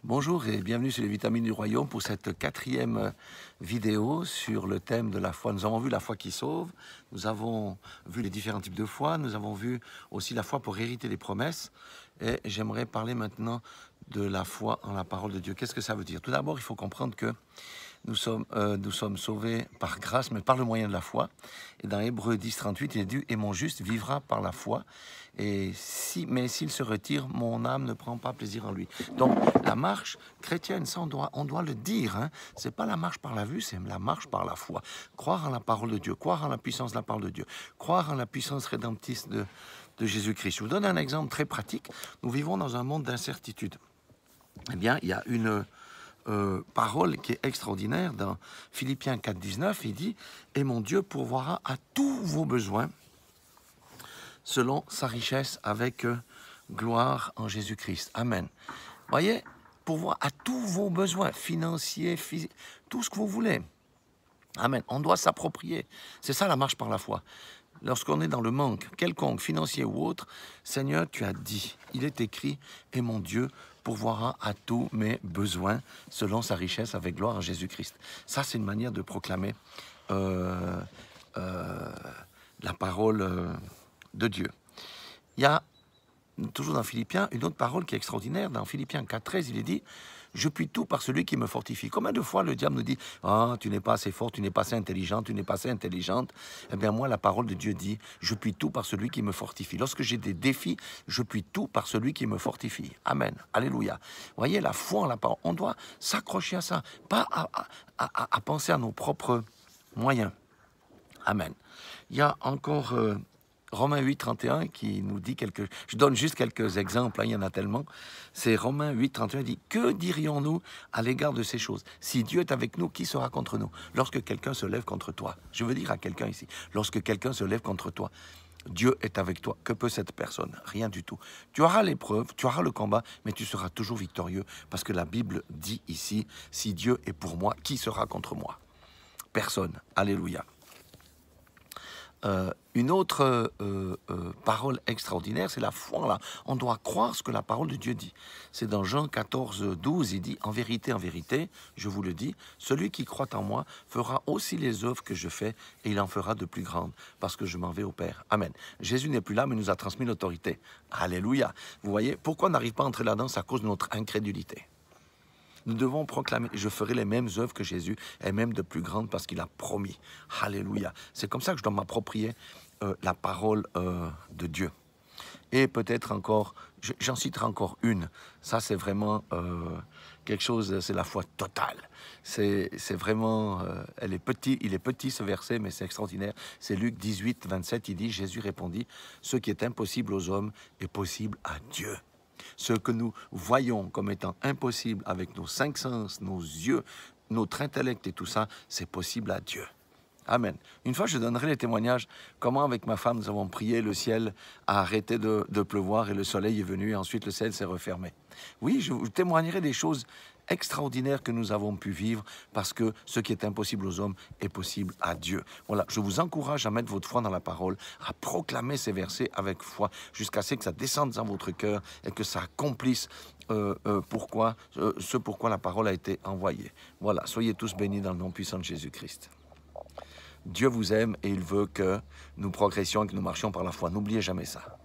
Bonjour et bienvenue sur les Vitamines du Royaume pour cette quatrième vidéo sur le thème de la foi. Nous avons vu la foi qui sauve, nous avons vu les différents types de foi, nous avons vu aussi la foi pour hériter les promesses et j'aimerais parler maintenant de la foi en la parole de Dieu. Qu'est-ce que ça veut dire? Tout d'abord, il faut comprendre que nous sommes sauvés par grâce, mais par le moyen de la foi. Et dans Hébreux 10, 38, il est dit « Et mon juste vivra par la foi. Mais s'il se retire, mon âme ne prend pas plaisir en lui. » Donc, la marche chrétienne, ça, on doit le dire. Hein. Ce n'est pas la marche par la vue, c'est la marche par la foi. Croire en la parole de Dieu, croire en la puissance de la parole de Dieu, croire en la puissance rédemptrice de Jésus-Christ. Je vous donne un exemple très pratique. Nous vivons dans un monde d'incertitude. Eh bien, il y a une parole qui est extraordinaire dans Philippiens 4, 19, il dit « Et mon Dieu pourvoira à tous vos besoins selon sa richesse avec gloire en Jésus-Christ. » Amen. Voyez, pourvoir à tous vos besoins financiers, physiques, tout ce que vous voulez. Amen. On doit s'approprier. C'est ça la marche par la foi. Lorsqu'on est dans le manque, quelconque, financier ou autre, Seigneur, tu as dit, il est écrit, et mon Dieu pourvoira à tous mes besoins selon sa richesse avec gloire en Jésus-Christ. Ça, c'est une manière de proclamer la parole de Dieu. Il y a, toujours dans Philippiens, une autre parole qui est extraordinaire. Dans Philippiens 4, 13, il est dit « Je puis tout par celui qui me fortifie. » Combien de fois le diable nous dit « Ah, tu n'es pas assez fort, tu n'es pas assez intelligent, tu n'es pas assez intelligente. » Eh bien moi, la parole de Dieu dit « Je puis tout par celui qui me fortifie. » Lorsque j'ai des défis, je puis tout par celui qui me fortifie. Amen. Alléluia. Voyez, la foi en la parole, on doit s'accrocher à ça, pas à penser à nos propres moyens. Amen. Il y a encore Romains 8, 31 qui nous dit quelque... Je donne juste quelques exemples, hein, il y en a tellement. C'est Romains 8, 31 dit « Que dirions-nous à l'égard de ces choses? Si Dieu est avec nous, qui sera contre nous? » Lorsque quelqu'un se lève contre toi, je veux dire à quelqu'un ici, lorsque quelqu'un se lève contre toi, Dieu est avec toi. Que peut cette personne? Rien du tout. Tu auras l'épreuve, tu auras le combat, mais tu seras toujours victorieux parce que la Bible dit ici « Si Dieu est pour moi, qui sera contre moi? » Personne. Alléluia. Une autre parole extraordinaire, c'est la foi. Là. On doit croire ce que la parole de Dieu dit. C'est dans Jean 14, 12, il dit « En vérité, je vous le dis, celui qui croit en moi fera aussi les œuvres que je fais et il en fera de plus grandes parce que je m'en vais au Père. » Amen. Jésus n'est plus là, mais nous a transmis l'autorité. Alléluia. Vous voyez, pourquoi on n'arrive pas à entrer là-dedans? C'est à cause de notre incrédulité. Nous devons proclamer, je ferai les mêmes œuvres que Jésus, et même de plus grandes parce qu'il a promis. Alléluia. C'est comme ça que je dois m'approprier la parole de Dieu. Et peut-être encore, j'en citerai encore une. Ça, c'est vraiment quelque chose, c'est la foi totale. C'est vraiment, il est petit ce verset, mais c'est extraordinaire. C'est Luc 18, 27, il dit, Jésus répondit, « Ce qui est impossible aux hommes est possible à Dieu. » Ce que nous voyons comme étant impossible avec nos cinq sens, nos yeux, notre intellect et tout ça, c'est possible à Dieu. Amen. Une fois, je donnerai les témoignages, comment avec ma femme, nous avons prié, le ciel a arrêté de pleuvoir et le soleil est venu et ensuite le ciel s'est refermé. Oui, je vous témoignerai des choses extraordinaires que nous avons pu vivre parce que ce qui est impossible aux hommes est possible à Dieu. Voilà, je vous encourage à mettre votre foi dans la parole, à proclamer ces versets avec foi jusqu'à ce que ça descende dans votre cœur et que ça accomplisse ce pourquoi la parole a été envoyée. Voilà, soyez tous bénis dans le nom puissant de Jésus-Christ. Dieu vous aime et il veut que nous progressions et que nous marchions par la foi. N'oubliez jamais ça.